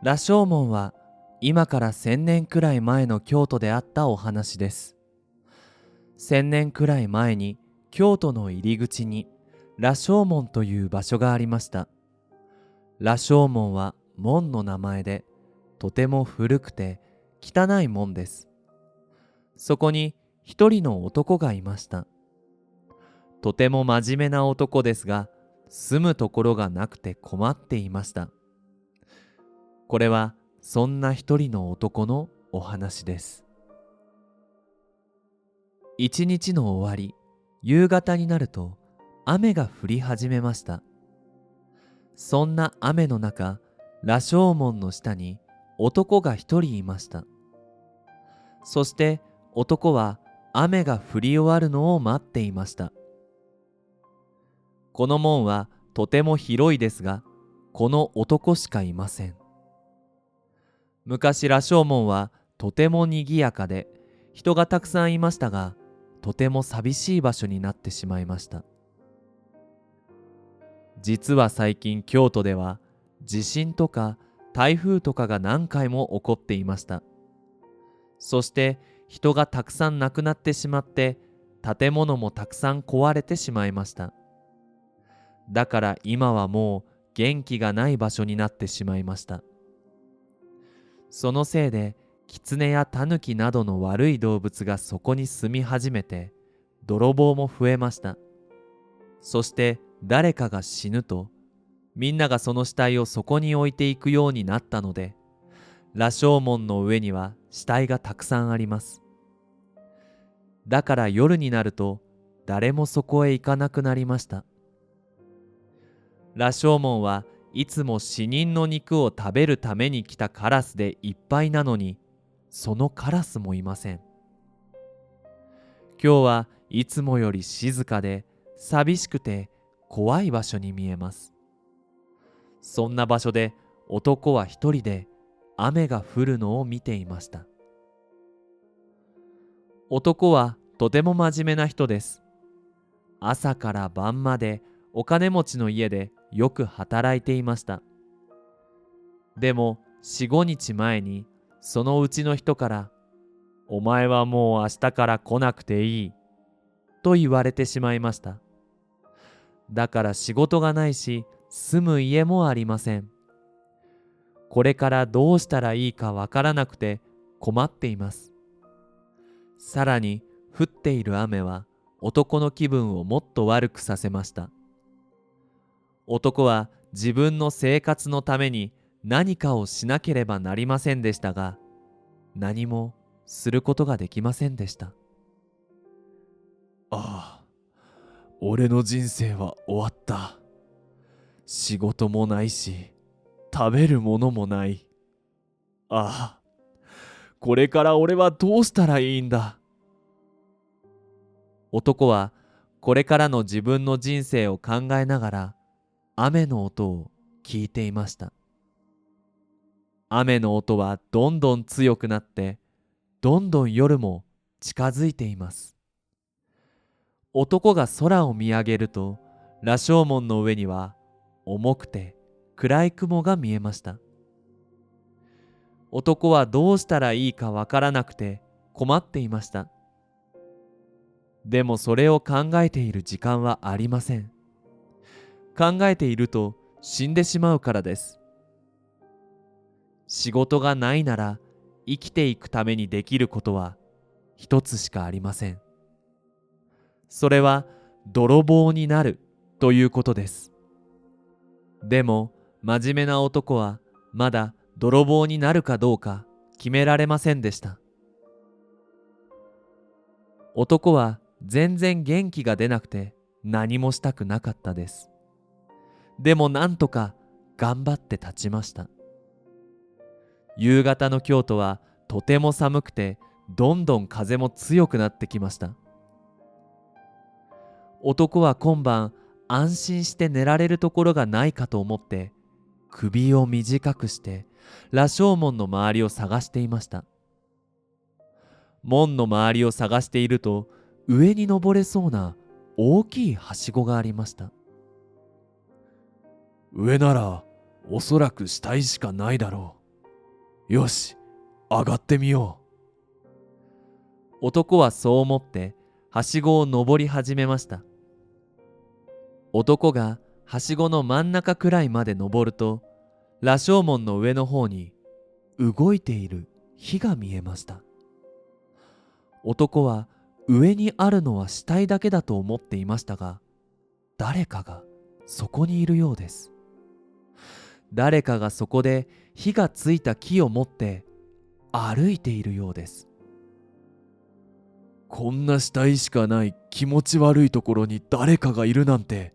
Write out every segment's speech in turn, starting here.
羅生門は今から1000年くらい前の京都であったお話です。1000年くらい前に京都の入り口に羅生門という場所がありました。羅生門は門の名前で、とても古くて汚い門です。そこに一人の男がいました。とても真面目な男ですが、住むところがなくて困っていました。これはそんな一人の男のお話です。一日の終わり、夕方になると雨が降り始めました。そんな雨の中、羅生門の下に男が一人いました。そして男は雨が降り終わるのを待っていました。この門はとても広いですが、この男しかいません。昔羅生門はとてもにぎやかで人がたくさんいましたが、とても寂しい場所になってしまいました。実は最近京都では地震とか台風とかが何回も起こっていました。そして人がたくさん亡くなってしまって、建物もたくさん壊れてしまいました。だから今はもう元気がない場所になってしまいました。そのせいで狐や狸などの悪い動物がそこに住み始めて、泥棒も増えました。そして誰かが死ぬと、みんながその死体をそこに置いていくようになったので、羅生門の上には死体がたくさんあります。だから夜になると誰もそこへ行かなくなりました。羅生門はいつも死人の肉を食べるために来たカラスでいっぱいなのに、そのカラスもいません。今日はいつもより静かで寂しくて怖い場所に見えます。そんな場所で男は一人で雨が降るのを見ていました。男はとても真面目な人です。朝から晩までお金持ちの家でよく働いていました。でも4、5日前にそのうちの人から「お前はもう明日から来なくていい」と言われてしまいました。だから仕事がないし住む家もありません。これからどうしたらいいかわからなくて困っています。さらに降っている雨は男の気分をもっと悪くさせました。男は自分の生活のために何かをしなければなりませんでしたが、何もすることができませんでした。ああ、俺の人生は終わった。仕事もないし、食べるものもない。ああ、これから俺はどうしたらいいんだ。男はこれからの自分の人生を考えながら雨の音を聞いていました。雨の音はどんどん強くなって、どんどん夜も近づいています。男が空を見上げると、羅生門の上には重くて暗い雲が見えました。男はどうしたらいいかわからなくて困っていました。でもそれを考えている時間はありません。考えていると死んでしまうからです。仕事がないなら生きていくためにできることは一つしかありません。それは泥棒になるということです。でも真面目な男はまだ泥棒になるかどうか決められませんでした。男は全然元気が出なくて何もしたくなかったです。でもなんとか頑張って立ちました。夕方の京都はとても寒くて、どんどん風も強くなってきました。男は今晩安心して寝られるところがないかと思って首を短くして羅生門の周りを探していました。門の周りを探していると、上に登れそうな大きいはしごがありました。上ならおそらく死体しかないだろう。よし、上がってみよう。男はそう思ってはしごを登り始めました。男がはしごの真ん中くらいまで登ると、羅生門の上の方に動いている火が見えました。男は上にあるのは死体だけだと思っていましたが、誰かがそこにいるようです。誰かがそこで火がついた木を持って歩いているようです。こんな死体しかない気持ち悪いところに誰かがいるなんて、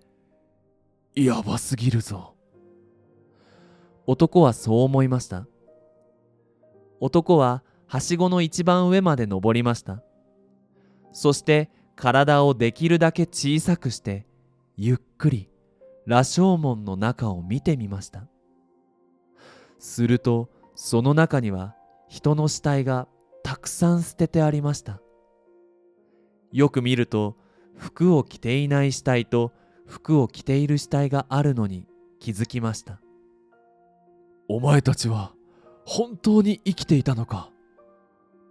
やばすぎるぞ。男はそう思いました。男ははしごの一番上まで登りました。そして体をできるだけ小さくして、ゆっくり羅生門の中を見てみました。するとその中には人の死体がたくさん捨ててありました。よく見ると、服を着ていない死体と服を着ている死体があるのに気づきました。お前たちは本当に生きていたのか。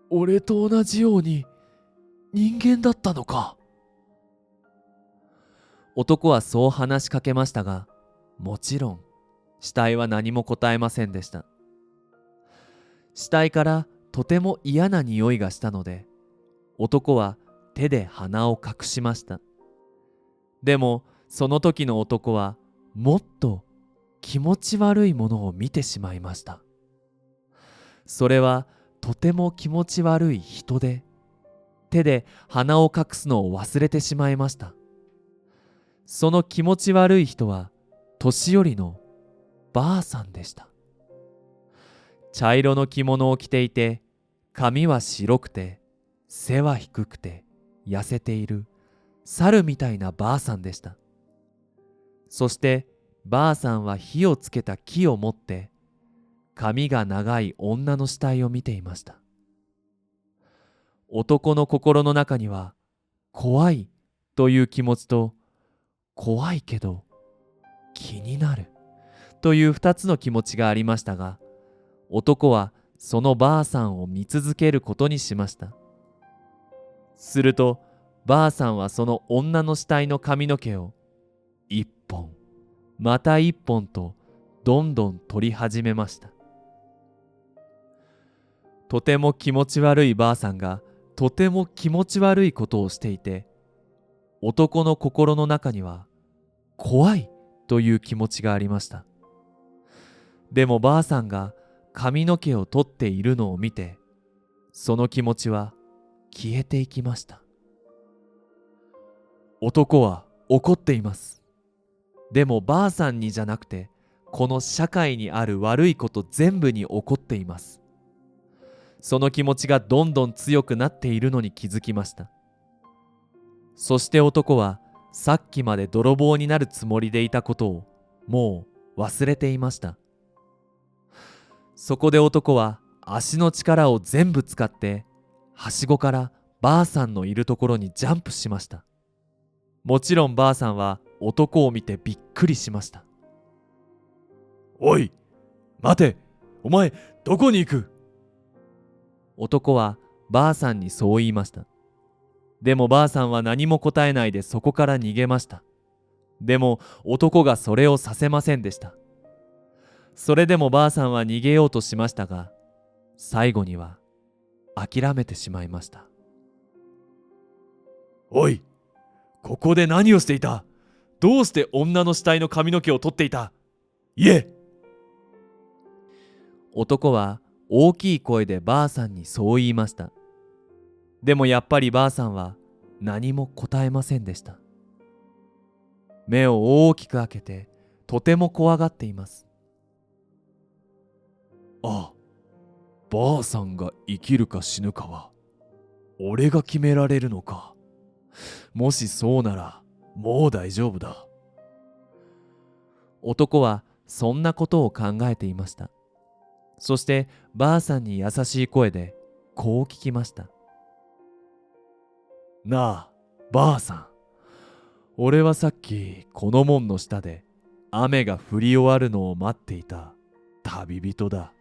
俺と同じように人間だったのか。男はそう話しかけましたが、もちろん死体は何も答えませんでした。死体からとても嫌な匂いがしたので、男は手で鼻を隠しました。でもその時の男はもっと気持ち悪いものを見てしまいました。それはとても気持ち悪い人で、手で鼻を隠すのを忘れてしまいました。その気持ち悪い人は年寄りのばあさんでした。茶色の着物を着ていて、髪は白くて背は低くて痩せている猿みたいなばあさんでした。そしてばあさんは火をつけた木を持って髪が長い女の死体を見ていました。男の心の中には怖いという気持ちと、怖いけど気になるという二つの気持ちがありましたが、男はそのばあさんを見続けることにしました。するとばあさんはその女の死体の髪の毛を一本また一本とどんどん取り始めました。とても気持ち悪いばあさんがとても気持ち悪いことをしていて、男の心の中には怖いという気持ちがありました。でもばあさんが髪の毛を取っているのを見て、その気持ちは消えていきました。男は怒っています。でもばあさんにじゃなくて、この社会にある悪いこと全部に怒っています。その気持ちがどんどん強くなっているのに気づきました。そして男はさっきまで泥棒になるつもりでいたことをもう忘れていました。そこで男は足の力を全部使ってはしごからばあさんのいるところにジャンプしました。もちろんばあさんは男を見てびっくりしました。おい、待て、お前どこに行く？男はばあさんにそう言いました。でもばあさんは何も答えないでそこから逃げました。でも男がそれをさせませんでした。それでもばあさんは逃げようとしましたが、最後には諦めてしまいました。おい、ここで何をしていた？どうして女の死体の髪の毛を取っていた？言え！男は大きい声でばあさんにそう言いました。でもやっぱりばあさんは何も答えませんでした。目を大きく開けてとても怖がっています。あ、ばあさんが生きるか死ぬかは俺が決められるのか。もしそうならもう大丈夫だ。男はそんなことを考えていました。そしてばあさんに優しい声でこう聞きました。なあ、ばあさん。俺はさっきこの門の下で雨が降り終わるのを待っていた旅人だ。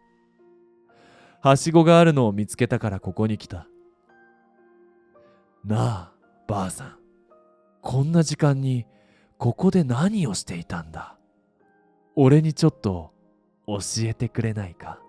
はしごがあるのを見つけたからここに来た。なあ、ばあさん。こんな時間にここで何をしていたんだ。俺にちょっと教えてくれないか。